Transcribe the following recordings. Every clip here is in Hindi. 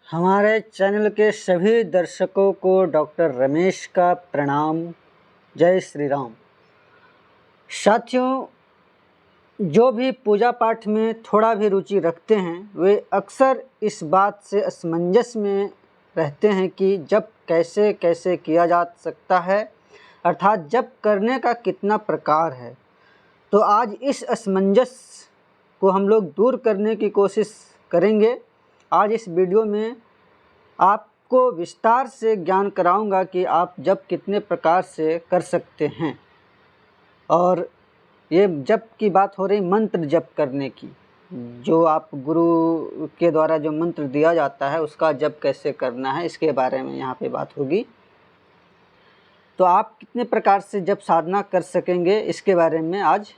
हमारे चैनल के सभी दर्शकों को डॉक्टर रमेश का प्रणाम। जय श्री राम। साथियों, जो भी पूजा पाठ में थोड़ा भी रुचि रखते हैं वे अक्सर इस बात से असमंजस में रहते हैं कि जप कैसे कैसे किया जा सकता है, अर्थात जप करने का कितना प्रकार है। तो आज इस असमंजस को हम लोग दूर करने की कोशिश करेंगे। आज इस वीडियो में आपको विस्तार से ज्ञान कराऊंगा कि आप जप कितने प्रकार से कर सकते हैं। और ये जप की बात हो रही मंत्र जप करने की, जो आप गुरु के द्वारा जो मंत्र दिया जाता है उसका जप कैसे करना है, इसके बारे में यहाँ पे बात होगी। तो आप कितने प्रकार से जप साधना कर सकेंगे, इसके बारे में आज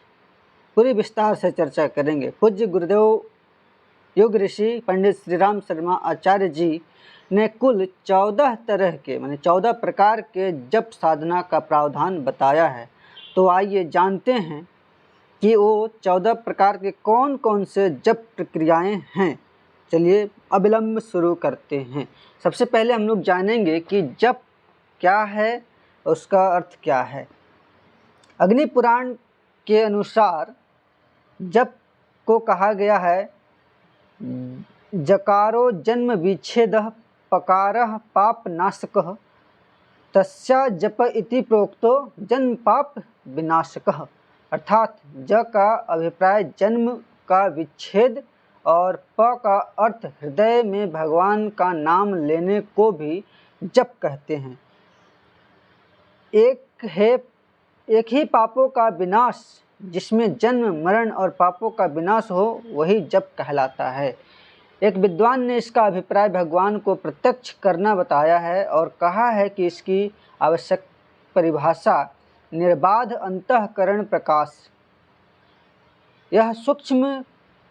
पूरी विस्तार से चर्चा करेंगे। पूज्य गुरुदेव योग ऋषि पंडित श्री राम शर्मा आचार्य जी ने कुल 14 तरह के 14 प्रकार के जप साधना का प्रावधान बताया है। तो आइए जानते हैं कि वो 14 प्रकार के कौन कौन से जप प्रक्रियाएं हैं। चलिए अविलंब शुरू करते हैं। सबसे पहले हम लोग जानेंगे कि जप क्या है, उसका अर्थ क्या है। अग्नि पुराण के अनुसार जप को कहा गया है जकारो जन्म विच्छेदः पकारः पाप नाशकः तस्या जप इति प्रोक्तो जन्म पाप विनाशकः। अर्थात ज का अभिप्राय जन्म का विच्छेद और प का अर्थ हृदय में भगवान का नाम लेने को भी जप कहते हैं। एक ही पापों का विनाश, जिसमें जन्म मरण और पापों का विनाश हो, वही जप कहलाता है। एक विद्वान ने इसका अभिप्राय भगवान को प्रत्यक्ष करना बताया है और कहा है कि इसकी आवश्यक परिभाषा निर्बाध अंतःकरण प्रकाश, यह सूक्ष्म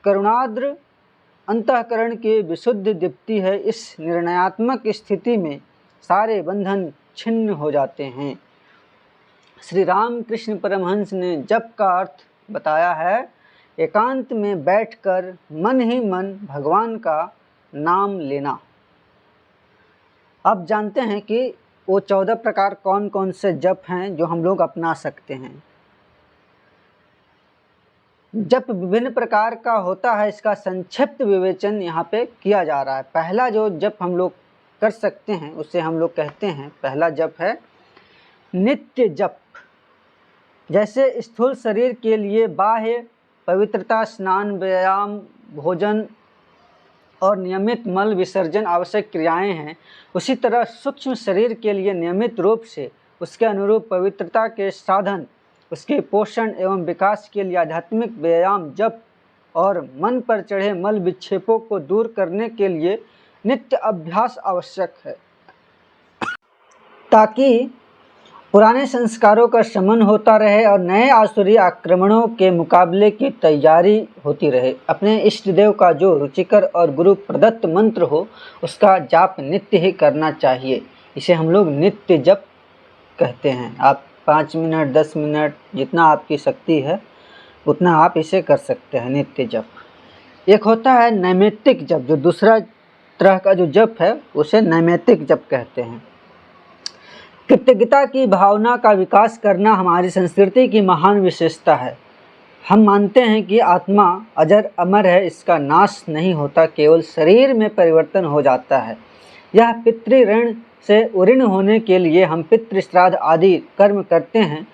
करुणाद्र अंतःकरण की विशुद्ध दीप्ति है। इस निर्णयात्मक स्थिति में सारे बंधन छिन्न हो जाते हैं। श्री राम कृष्ण परमहंस ने जप का अर्थ बताया है एकांत में बैठकर मन ही मन भगवान का नाम लेना। अब जानते हैं कि वो 14 प्रकार कौन कौन से जप हैं जो हम लोग अपना सकते हैं। जप विभिन्न प्रकार का होता है, इसका संक्षिप्त विवेचन यहाँ पे किया जा रहा है। पहला जो जप हम लोग कर सकते हैं उसे हम लोग कहते हैं, पहला जप है नित्य जप। जैसे स्थूल शरीर के लिए बाह्य पवित्रता, स्नान, व्यायाम, भोजन और नियमित मल विसर्जन आवश्यक क्रियाएं हैं, उसी तरह सूक्ष्म शरीर के लिए नियमित रूप से उसके अनुरूप पवित्रता के साधन, उसके पोषण एवं विकास के लिए आध्यात्मिक व्यायाम, जप और मन पर चढ़े मल विक्षेपों को दूर करने के लिए नित्य अभ्यास आवश्यक है, ताकि पुराने संस्कारों का शमन होता रहे और नए आसुरी आक्रमणों के मुकाबले की तैयारी होती रहे। अपने इष्ट देव का जो रुचिकर और गुरु प्रदत्त मंत्र हो उसका जाप नित्य ही करना चाहिए। इसे हम लोग नित्य जप कहते हैं। आप 5 मिनट 10 मिनट जितना आपकी शक्ति है उतना आप इसे कर सकते हैं, नित्य जप। एक होता है नैमित्तिक जप, जो दूसरा तरह का जो जप है उसे नैमित्तिक जप कहते हैं। कृतज्ञता की भावना का विकास करना हमारी संस्कृति की महान विशेषता है। हम मानते हैं कि आत्मा अजर अमर है, इसका नाश नहीं होता, केवल शरीर में परिवर्तन हो जाता है। यह पितृ ऋण से उऋण होने के लिए हम पितृ श्राद्ध आदि कर्म करते हैं,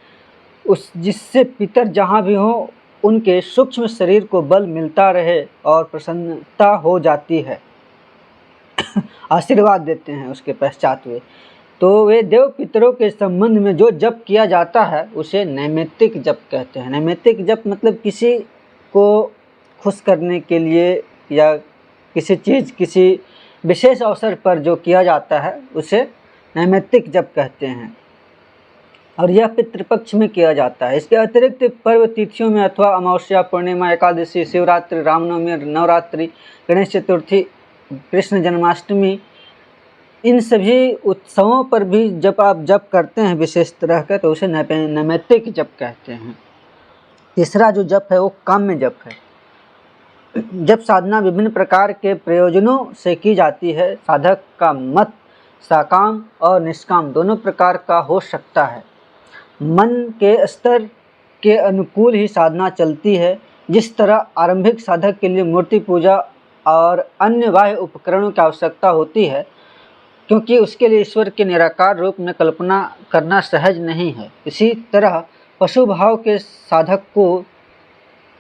जिससे पितर जहाँ भी हो उनके सूक्ष्म शरीर को बल मिलता रहे और प्रसन्नता हो जाती है। आशीर्वाद देते हैं उसके पश्चात वे। तो वे देव पितरों के संबंध में जो जप किया जाता है उसे नैमित्तिक जप कहते हैं। नैमित्तिक जप मतलब किसी को खुश करने के लिए या किसी विशेष अवसर पर जो किया जाता है उसे नैमित्तिक जप कहते हैं, और यह पितृपक्ष में किया जाता है। इसके अतिरिक्त पर्व तिथियों में अथवा अमावस्या, पूर्णिमा, एकादशी, शिवरात्रि, रामनवमी, नवरात्रि, गणेश चतुर्थी, कृष्ण जन्माष्टमी, इन सभी उत्सवों पर भी जब आप जप करते हैं विशेष तरह का, तो उसे नैमित्तिक जप कहते हैं। तीसरा जो जप है वो काम्य जप है। जब साधना विभिन्न प्रकार के प्रयोजनों से की जाती है, साधक का मत सकाम और निष्काम दोनों प्रकार का हो सकता है। मन के स्तर के अनुकूल ही साधना चलती है। जिस तरह आरंभिक साधक के लिए मूर्ति पूजा और अन्य बाह्य उपकरणों की आवश्यकता होती है, क्योंकि उसके लिए ईश्वर के निराकार रूप में कल्पना करना सहज नहीं है, इसी तरह पशु भाव के साधक को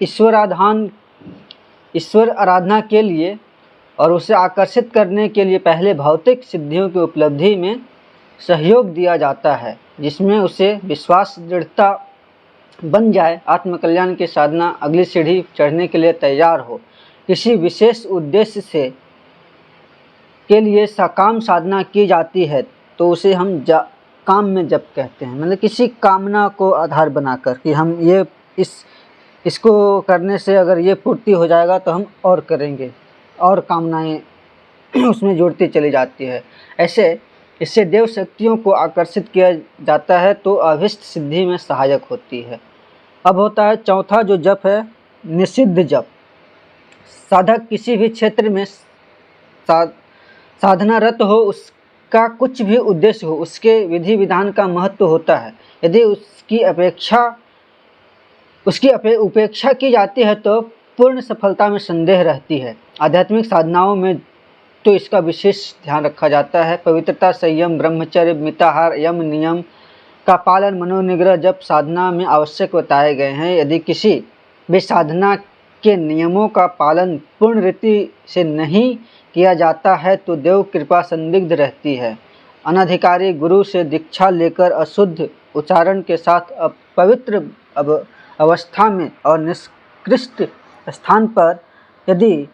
ईश्वर आराधना के लिए और उसे आकर्षित करने के लिए पहले भौतिक सिद्धियों की उपलब्धि में सहयोग दिया जाता है, जिसमें उसे विश्वास दृढ़ता बन जाए, आत्मकल्याण की साधना अगली सीढ़ी चढ़ने के लिए तैयार हो। किसी विशेष उद्देश्य से के लिए सकाम साधना की जाती है तो उसे हम काम में जप कहते हैं। मतलब किसी कामना को आधार बनाकर कि हम ये इसको करने से अगर ये पूर्ति हो जाएगा तो हम और करेंगे, और कामनाएं उसमें जुड़ती चली जाती है। ऐसे इससे देव शक्तियों को आकर्षित किया जाता है तो अभिष्ट सिद्धि में सहायक होती है। अब होता है चौथा जो जप है, निषिद्ध जप। साधक किसी भी क्षेत्र में साधनारत हो, उसका कुछ भी उद्देश्य हो, उसके विधि विधान का महत्व होता है। यदि उसकी उपेक्षा की जाती है तो पूर्ण सफलता में संदेह रहती है। आध्यात्मिक साधनाओं में तो इसका विशेष ध्यान रखा जाता है। पवित्रता, संयम, ब्रह्मचर्य, मिताहार, यम नियम का पालन, मनोनिग्रह जब साधना में आवश्यक बताए गए हैं। यदि किसी भी साधना के नियमों का पालन पूर्ण रीति से नहीं किया जाता है तो देव कृपा संदिग्ध रहती है। अनधिकारी गुरु से दीक्षा लेकर अशुद्ध उच्चारण के साथ अपवित्र अवस्था में और निष्कृष्ट स्थान पर यदि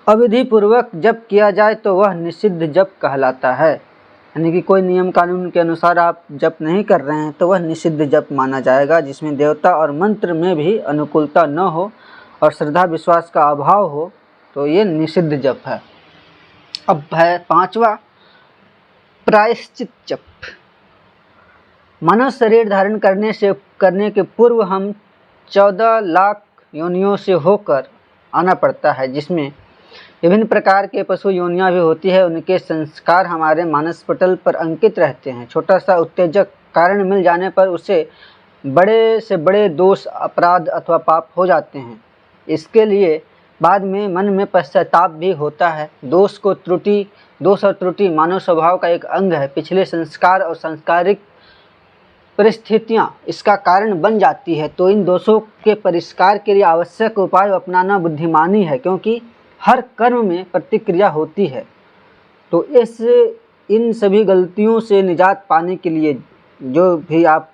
अविधि पूर्वक जप किया जाए तो वह निषिद्ध जप कहलाता है। यानी कि कोई नियम कानून के अनुसार आप जप नहीं कर रहे हैं तो वह निषिद्ध जप माना जाएगा, जिसमें देवता और मंत्र में भी अनुकूलता न हो और श्रद्धा विश्वास का अभाव हो, तो ये निषिद्ध जप है। अब है पांचवा, प्रायश्चित जप। मानव शरीर धारण करने के पूर्व हम 14 लाख योनियों से होकर आना पड़ता है, जिसमें विभिन्न प्रकार के पशु योनियां भी होती है। उनके संस्कार हमारे मानस पटल पर अंकित रहते हैं। छोटा सा उत्तेजक कारण मिल जाने पर उसे बड़े से बड़े दोष, अपराध अथवा पाप हो जाते हैं। इसके लिए बाद में मन में पश्चाताप भी होता है। दोष और त्रुटि मानव स्वभाव का एक अंग है। पिछले संस्कार और सांस्कारिक परिस्थितियां इसका कारण बन जाती है, तो इन दोषों के परिष्कार के लिए आवश्यक उपाय अपनाना बुद्धिमानी है, क्योंकि हर कर्म में प्रतिक्रिया होती है। तो इन सभी गलतियों से निजात पाने के लिए जो भी आप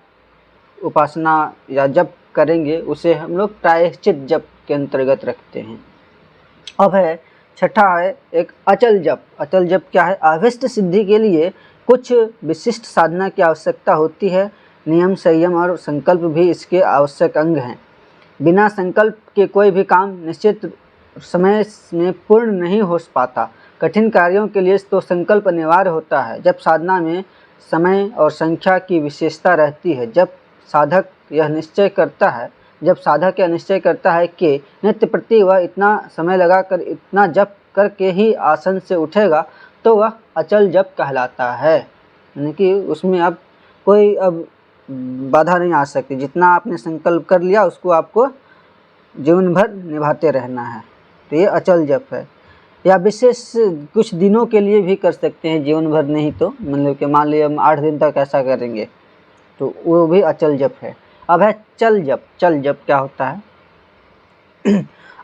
उपासना या जप करेंगे उसे हम लोग प्रायश्चित जप के अंतर्गत रखते हैं। अब है छठा है एक अचल जप। अचल जप क्या है? अभिष्ट सिद्धि के लिए कुछ विशिष्ट साधना की आवश्यकता होती है। नियम, संयम और संकल्प भी इसके आवश्यक अंग हैं। बिना संकल्प के कोई भी काम निश्चित समय में पूर्ण नहीं हो पाता। कठिन कार्यों के लिए तो संकल्प अनिवार्य होता है। जब साधना में समय और संख्या की विशेषता रहती है, जब साधक यह निश्चय करता है कि नित्य प्रति वह इतना समय लगाकर इतना जप करके ही आसन से उठेगा, तो वह अचल जप कहलाता है। यानी कि उसमें अब कोई बाधा नहीं आ सकती। जितना आपने संकल्प कर लिया उसको आपको जीवन भर निभाते रहना है, तो ये अचल जप है। या विशेष कुछ दिनों के लिए भी कर सकते हैं, जीवन भर नहीं तो मतलब कि मान लीजिए हम 8 दिन तक ऐसा करेंगे तो वो भी अचल जप है। अब है चल जप। चल जप क्या होता है?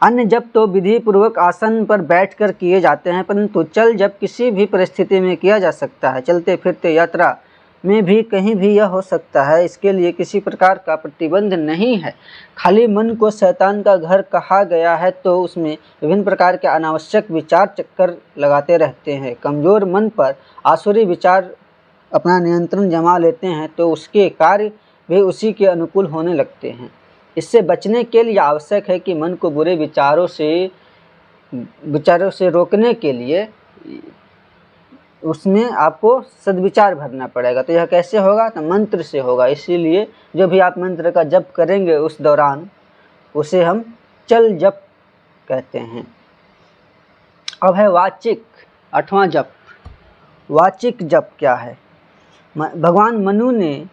अन्य जप तो विधि पूर्वक आसन पर बैठकर किए जाते हैं, परंतु चल जप किसी भी परिस्थिति में किया जा सकता है। चलते फिरते, यात्रा में भी, कहीं भी यह हो सकता है। इसके लिए किसी प्रकार का प्रतिबंध नहीं है। खाली मन को शैतान का घर कहा गया है, तो उसमें विभिन्न प्रकार के अनावश्यक विचार चक्कर लगाते रहते हैं। कमजोर मन पर आसुरी विचार अपना नियंत्रण जमा लेते हैं, तो उसके कार्य भी उसी के अनुकूल होने लगते हैं। इससे बचने के लिए आवश्यक है कि मन को बुरे विचारों से रोकने के लिए उसमें आपको सद्विचार भरना पड़ेगा। तो यह कैसे होगा? तो मंत्र से होगा। इसीलिए जो भी आप मंत्र का जप करेंगे उस दौरान उसे हम चल जप कहते हैं। अब है वाचिक, 8वां जप। वाचिक जप क्या है? भगवान मनु ने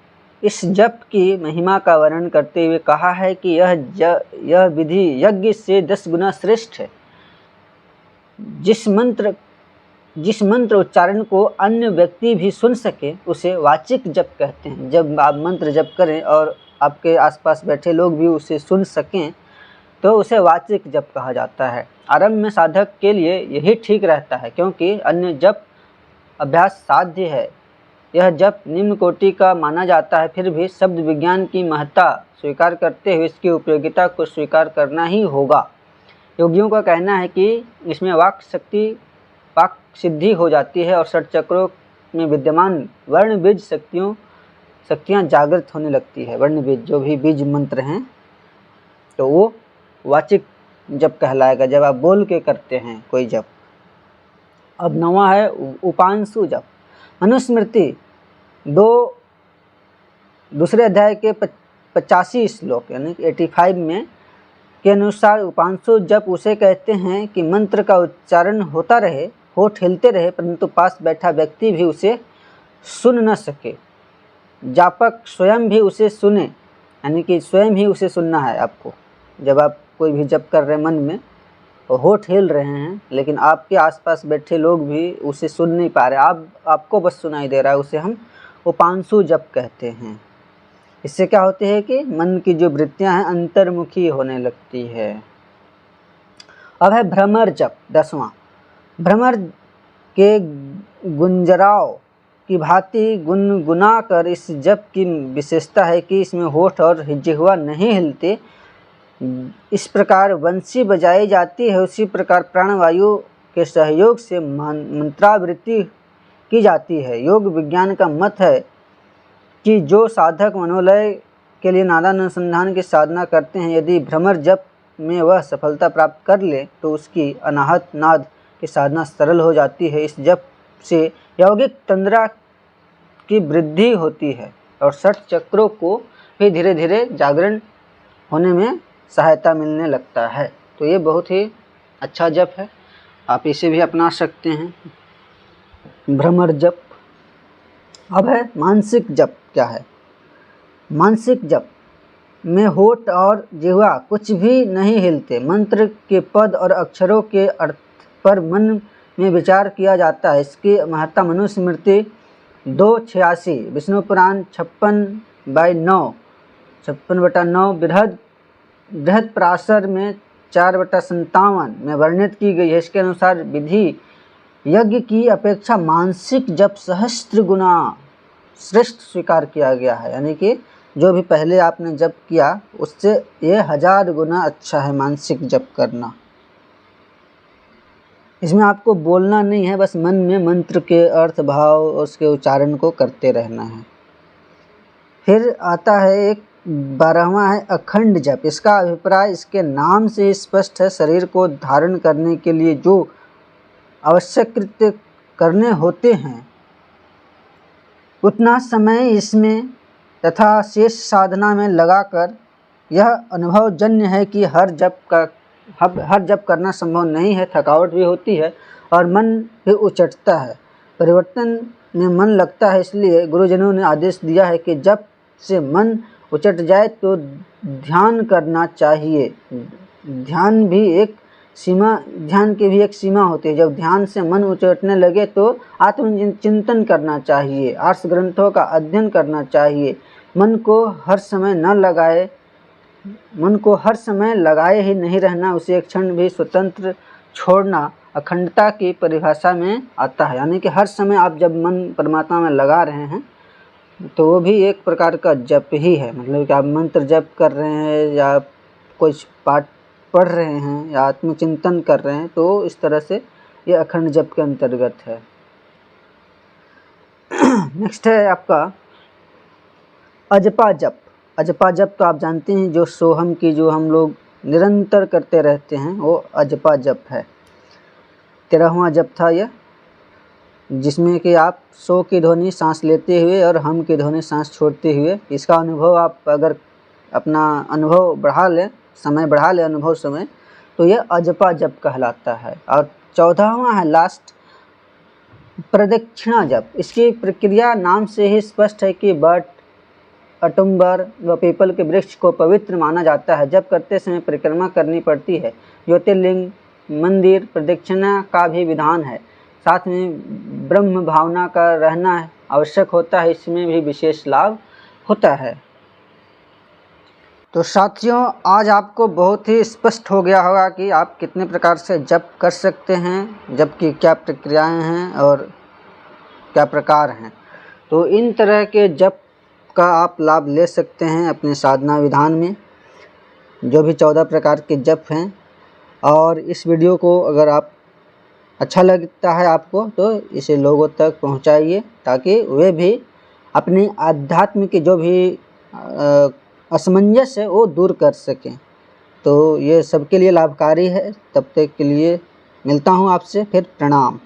इस जप की महिमा का वर्णन करते हुए कहा है कि यह विधि यज्ञ से 10 गुना श्रेष्ठ है। जिस मंत्र उच्चारण को अन्य व्यक्ति भी सुन सके उसे वाचिक जप कहते हैं। जब आप मंत्र जप करें और आपके आसपास बैठे लोग भी उसे सुन सकें तो उसे वाचिक जप कहा जाता है। आरंभ में साधक के लिए यही ठीक रहता है, क्योंकि अन्य जप अभ्यास साध्य है। यह जप निम्न कोटि का माना जाता है, फिर भी शब्द विज्ञान की महत्ता स्वीकार करते हुए इसकी उपयोगिता को स्वीकार करना ही होगा। योगियों का कहना है कि इसमें वाक सिद्धि हो जाती है और षट चक्रों में विद्यमान वर्ण बीज शक्तियाँ जागृत होने लगती है। वर्ण बीज, जो भी बीज मंत्र हैं, तो वो वाचिक जप कहलाएगा जब आप बोल के करते हैं कोई जप। अब 9वां है उपांशु जप। मनुस्मृति 2 अध्याय के 85 श्लोक यानी 85 में के अनुसार उपांशु जप उसे कहते हैं कि मंत्र का उच्चारण होता रहे, होठ हिलते रहे, परंतु पास बैठा व्यक्ति भी उसे सुन न सके। जापक स्वयं भी उसे सुने, यानी कि स्वयं ही उसे सुनना है आपको। जब आप कोई भी जप कर रहे हैं मन में और होठ हिल रहे हैं, लेकिन आपके आसपास बैठे लोग भी उसे सुन नहीं पा रहे, आपको बस सुनाई दे रहा है, उसे हम उपांशु जप कहते हैं। इससे क्या होती है कि मन की जो वृत्तियां हैं अंतर्मुखी होने लगती है। अब है भ्रमर जप, 10वां। भ्रमर के गुंजराव की भांति गुनगुना कर इस जप की विशेषता है कि इसमें होठ और जिह्वा नहीं हिलते। इस प्रकार बंसी बजाई जाती है, उसी प्रकार प्राणवायु के सहयोग से मंत्रावृत्ति की जाती है। योग विज्ञान का मत है कि जो साधक मनोलय के लिए नादानुसंधान की साधना करते हैं, यदि भ्रमर जप में वह सफलता प्राप्त कर ले तो उसकी अनाहत नाद की साधना सरल हो जाती है। इस जप से यौगिक तंद्रा की वृद्धि होती है और षट चक्रों को भी धीरे धीरे जागरण होने में सहायता मिलने लगता है। तो ये बहुत ही अच्छा जप है, आप इसे भी अपना सकते हैं, भ्रमर जप। अब है मानसिक जप क्या है? मानसिक जप में होठ और जिह्वा कुछ भी नहीं हिलते। मंत्र के पद और अक्षरों के अर्थ पर मन में विचार किया जाता है। इसकी महत्ता मनुस्मृति 2:86, विष्णु पुराण 56/9, 56/9, बृहद पराशर में 4/57 में वर्णित की गई है। इसके अनुसार विधि यज्ञ की अपेक्षा मानसिक जप सहस्त्र गुना श्रेष्ठ स्वीकार किया गया है, यानी कि जो भी पहले आपने जप किया उससे ये 1000 गुना अच्छा है मानसिक जप करना। इसमें आपको बोलना नहीं है, बस मन में मंत्र के अर्थ भाव उसके उच्चारण को करते रहना है। फिर आता है एक 12वां है अखंड जप। इसका अभिप्राय इसके नाम से स्पष्ट है। शरीर को धारण करने के लिए जो आवश्यक कृत्य करने होते हैं उतना समय इसमें तथा शेष साधना में लगाकर यह अनुभवजन्य है कि हर जप करना संभव नहीं है। थकावट भी होती है और मन भी उचटता है, परिवर्तन में मन लगता है। इसलिए गुरुजनों ने आदेश दिया है कि जब से मन उचट जाए तो ध्यान करना चाहिए। ध्यान की भी एक सीमा होती है। जब ध्यान से मन उचटने लगे तो आत्मचिंतन करना चाहिए, आर्ष ग्रंथों का अध्ययन करना चाहिए। मन को हर समय लगाए ही नहीं रहना, उसे एक क्षण भी स्वतंत्र छोड़ना अखंडता की परिभाषा में आता है। यानी कि हर समय आप जब मन परमात्मा में लगा रहे हैं तो वो भी एक प्रकार का जप ही है। मतलब कि आप मंत्र जप कर रहे हैं या कुछ पाठ पढ़ रहे हैं या आत्मचिंतन कर रहे हैं, तो इस तरह से ये अखंड जप के अंतर्गत है। नेक्स्ट है आपका अजपा जप। अजपा जप तो आप जानते हैं, जो सोहम की जो हम लोग निरंतर करते रहते हैं वो अजपा जप है। 13वां जप था यह, जिसमें कि आप सो की ध्वनि सांस लेते हुए और हम की ध्वनि सांस छोड़ते हुए, इसका अनुभव आप अगर अपना अनुभव बढ़ा लें, समय बढ़ा लें अनुभव समय, तो यह अजपा जप कहलाता है। और 14वां है लास्ट, प्रदक्षिणा जप। इसकी प्रक्रिया नाम से ही स्पष्ट है कि बट, अटुम्बर व पीपल के वृक्ष को पवित्र माना जाता है। जप करते समय परिक्रमा करनी पड़ती है। ज्योतिर्लिंग, मंदिर प्रदक्षिणा का भी विधान है। साथ में ब्रह्म भावना का रहना आवश्यक होता है, इसमें भी विशेष लाभ होता है। तो साथियों, आज आपको बहुत ही स्पष्ट हो गया होगा कि आप कितने प्रकार से जप कर सकते हैं, जप की क्या प्रक्रियाएं हैं और क्या प्रकार हैं। तो इन तरह के जप का आप लाभ ले सकते हैं अपने साधना विधान में, जो भी 14 प्रकार के जप हैं। और इस वीडियो को अगर आप अच्छा लगता है आपको, तो इसे लोगों तक पहुंचाइए ताकि वे भी अपनी आध्यात्म की जो भी असमंजस है वो दूर कर सकें। तो ये सबके लिए लाभकारी है। तब तक के लिए मिलता हूँ आपसे फिर। प्रणाम।